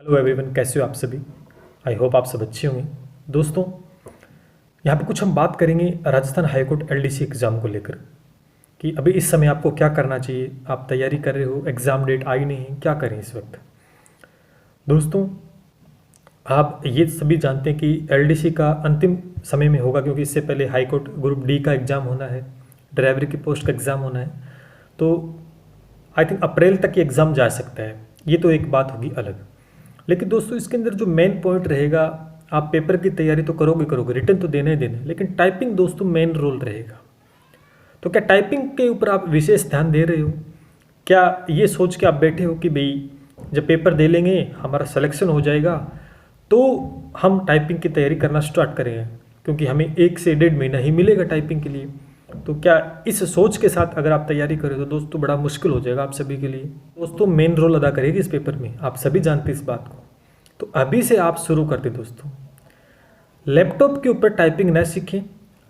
Hello everyone, कैसे हो आप सभी। आई होप आप सब अच्छे होंगे। दोस्तों, यहाँ पे कुछ हम बात करेंगे राजस्थान हाईकोर्ट एलडीसी एग्ज़ाम को लेकर कि अभी इस समय आपको क्या करना चाहिए। आप तैयारी कर रहे हो, एग्ज़ाम डेट आई नहीं है, क्या करें इस वक्त। दोस्तों, आप ये सभी जानते हैं कि एलडीसी का अंतिम समय में होगा, क्योंकि इससे पहले हाईकोर्ट ग्रुप डी का एग्ज़ाम होना है, ड्राइवर की पोस्ट का एग्ज़ाम होना है। तो आई थिंक अप्रैल तक ये एग्ज़ाम जा सकता है। ये तो एक बात होगी अलग। लेकिन दोस्तों, इसके अंदर जो मेन पॉइंट रहेगा, आप पेपर की तैयारी तो करोगे, रिटन तो देना ही देना, लेकिन टाइपिंग दोस्तों मेन रोल रहेगा। तो क्या टाइपिंग के ऊपर आप विशेष ध्यान दे रहे हो? क्या ये सोच के आप बैठे हो कि भाई जब पेपर दे लेंगे, हमारा सिलेक्शन हो जाएगा, तो हम टाइपिंग की तैयारी करना स्टार्ट करेंगे, क्योंकि हमें 1 से 1.5 महीना ही मिलेगा टाइपिंग के लिए। तो क्या इस सोच के साथ अगर आप तैयारी करें तो दोस्तों बड़ा मुश्किल हो जाएगा आप सभी के लिए। दोस्तों, मेन रोल अदा करेगी इस पेपर में, आप सभी जानते हैं इस बात को। तो अभी से आप शुरू कर दें दोस्तों। लैपटॉप के ऊपर टाइपिंग न सीखें,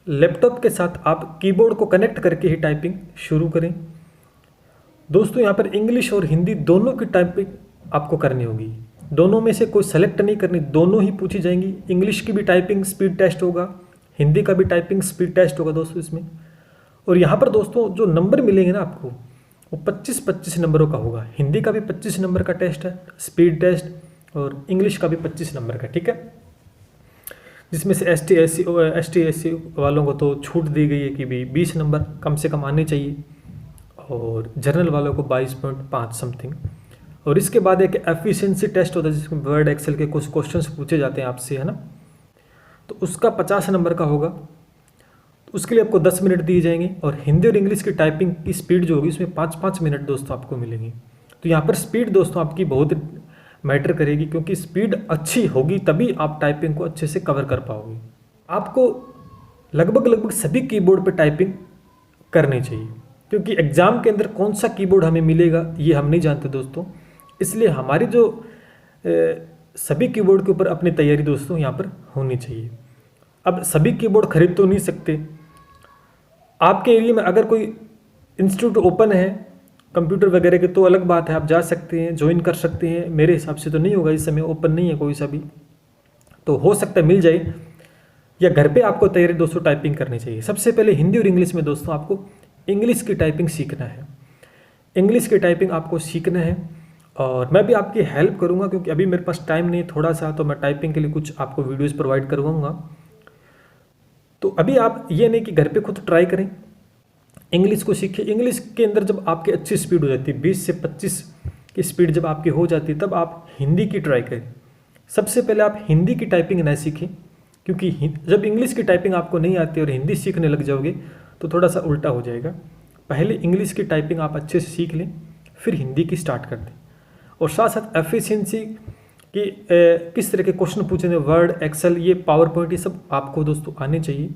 लैपटॉप के साथ आप कीबोर्ड को कनेक्ट करके ही टाइपिंग शुरू करें। दोस्तों, यहाँ पर इंग्लिश और हिंदी दोनों की टाइपिंग आपको करनी होगी। दोनों में से कोई सेलेक्ट नहीं करनी, दोनों ही पूछी जाएंगी। इंग्लिश की भी टाइपिंग स्पीड टेस्ट होगा, हिंदी का भी टाइपिंग स्पीड टेस्ट होगा दोस्तों इसमें। और यहाँ पर दोस्तों जो नंबर मिलेंगे ना आपको, वो 25-25 नंबरों का होगा। हिंदी का भी 25 नंबर का टेस्ट है, स्पीड टेस्ट, और इंग्लिश का भी 25 नंबर का, ठीक है। जिसमें से एस टी वालों को तो छूट दी गई है कि भी 20 नंबर कम से कम आने चाहिए, और जनरल वालों को 22.5 समथिंग। और इसके बाद एक एफिशिएंसी टेस्ट होता है, जिसमें वर्ड एक्सेल के कुछ क्वेश्चंस पूछे जाते हैं आपसे, है ना। तो उसका 50 नंबर का होगा। तो उसके लिए आपको 10 मिनट दिए जाएंगे। और हिंदी और इंग्लिश की टाइपिंग की स्पीड जो होगी, उसमें 5-5 मिनट दोस्तों आपको मिलेंगी। तो यहाँ पर स्पीड दोस्तों आपकी बहुत मैटर करेगी, क्योंकि स्पीड अच्छी होगी तभी आप टाइपिंग को अच्छे से कवर कर पाओगे। आपको लगभग सभी कीबोर्ड पर टाइपिंग करनी चाहिए, क्योंकि एग्ज़ाम के अंदर कौन सा कीबोर्ड हमें मिलेगा ये हम नहीं जानते दोस्तों। इसलिए हमारी जो सभी कीबोर्ड के ऊपर अपनी तैयारी दोस्तों यहाँ पर होनी चाहिए। अब सभी कीबोर्ड खरीद तो नहीं सकते। आपके एरिया में अगर कोई इंस्टीट्यूट ओपन है कंप्यूटर वगैरह के, तो अलग बात है, आप जा सकते हैं, ज्वाइन कर सकते हैं। मेरे हिसाब से तो नहीं होगा, इस समय ओपन नहीं है कोई सा भी, तो हो सकता है मिल जाए। या घर पे आपको तैयारी दोस्तों टाइपिंग करनी चाहिए। सबसे पहले हिंदी और इंग्लिश में दोस्तों आपको इंग्लिश की टाइपिंग सीखना है। इंग्लिश की टाइपिंग आपको सीखना है, और मैं भी आपकी हेल्प करूँगा, क्योंकि अभी मेरे पास टाइम नहीं थोड़ा सा, तो मैं टाइपिंग के लिए कुछ आपको वीडियोज़ प्रोवाइड करवाऊँगा। तो अभी आप ये नहीं कि घर पे खुद ट्राई करें, इंग्लिश को सीखें। इंग्लिश के अंदर जब आपकी अच्छी स्पीड हो जाती है, 20 से 25 की स्पीड जब आपकी हो जाती है, तब आप हिंदी की ट्राई करें। सबसे पहले आप हिंदी की टाइपिंग ना सीखें, क्योंकि जब इंग्लिश की टाइपिंग आपको नहीं आती और हिंदी सीखने लग जाओगे तो थोड़ा सा उल्टा हो जाएगा। पहले इंग्लिश की टाइपिंग आप अच्छे से सीख लें, फिर हिंदी की स्टार्ट कर दें। और साथ साथ एफिशिएंसी कि किस तरह के क्वेश्चन पूछे हैं, वर्ड, एक्सेल, ये पावर पॉइंट, ये सब आपको दोस्तों आने चाहिए।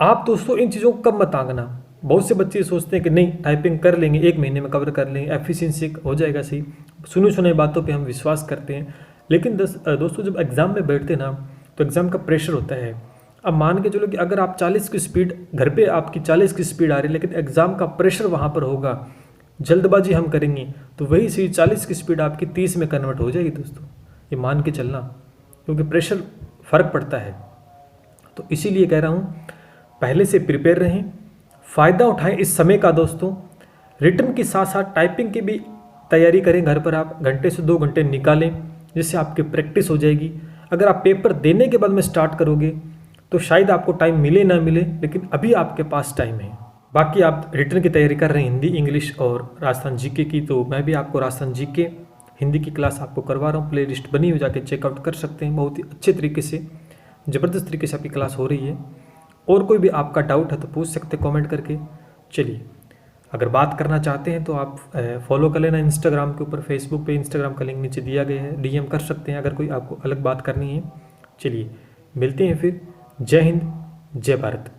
आप दोस्तों इन चीज़ों को कब मत आंकना। बहुत से बच्चे सोचते हैं कि नहीं टाइपिंग कर लेंगे, 1 महीने में कवर कर लेंगे, एफिशिएंसी हो जाएगा सही। सुनी सुनाई बातों पे हम विश्वास करते हैं, लेकिन दोस्तों जब एग्ज़ाम में बैठते ना, तो एग्ज़ाम का प्रेशर होता है। अब मान के चलो कि अगर आप 40 की स्पीड, घर पे आपकी 40 की स्पीड आ रही है, लेकिन एग्ज़ाम का प्रेशर वहाँ पर होगा, जल्दबाजी हम करेंगे, तो वही सी 40 की स्पीड आपकी 30 में कन्वर्ट हो जाएगी दोस्तों। ये मान के चलना, क्योंकि प्रेशर फ़र्क पड़ता है। तो इसीलिए कह रहा हूँ, पहले से प्रिपेयर रहें, फ़ायदा उठाएं इस समय का दोस्तों। रिटन के साथ साथ टाइपिंग की भी तैयारी करें। घर पर आप घंटे से 2 घंटे निकालें, जिससे आपकी प्रैक्टिस हो जाएगी। अगर आप पेपर देने के बाद में स्टार्ट करोगे तो शायद आपको टाइम मिले ना मिले, लेकिन अभी आपके पास टाइम है। बाकी आप रिटन की तैयारी कर रहे हैं हिंदी, इंग्लिश और राजस्थान जीके की, तो मैं भी आपको राजस्थान जीके हिंदी की क्लास आपको करवा रहा हूँ। प्ले लिस्ट बनी हुई, जाके चेकआउट कर सकते हैं। बहुत ही अच्छे तरीके से, ज़बरदस्त तरीके से आपकी क्लास हो रही है। और कोई भी आपका डाउट है तो पूछ सकते हैं कमेंट करके। चलिए, अगर बात करना चाहते हैं तो आप फॉलो कर लेना इंस्टाग्राम के ऊपर, फेसबुक पे इंस्टाग्राम का लिंक नीचे दिया गया है, डीएम कर सकते हैं अगर कोई आपको अलग बात करनी है। चलिए, मिलते हैं फिर। जय हिंद, जय भारत।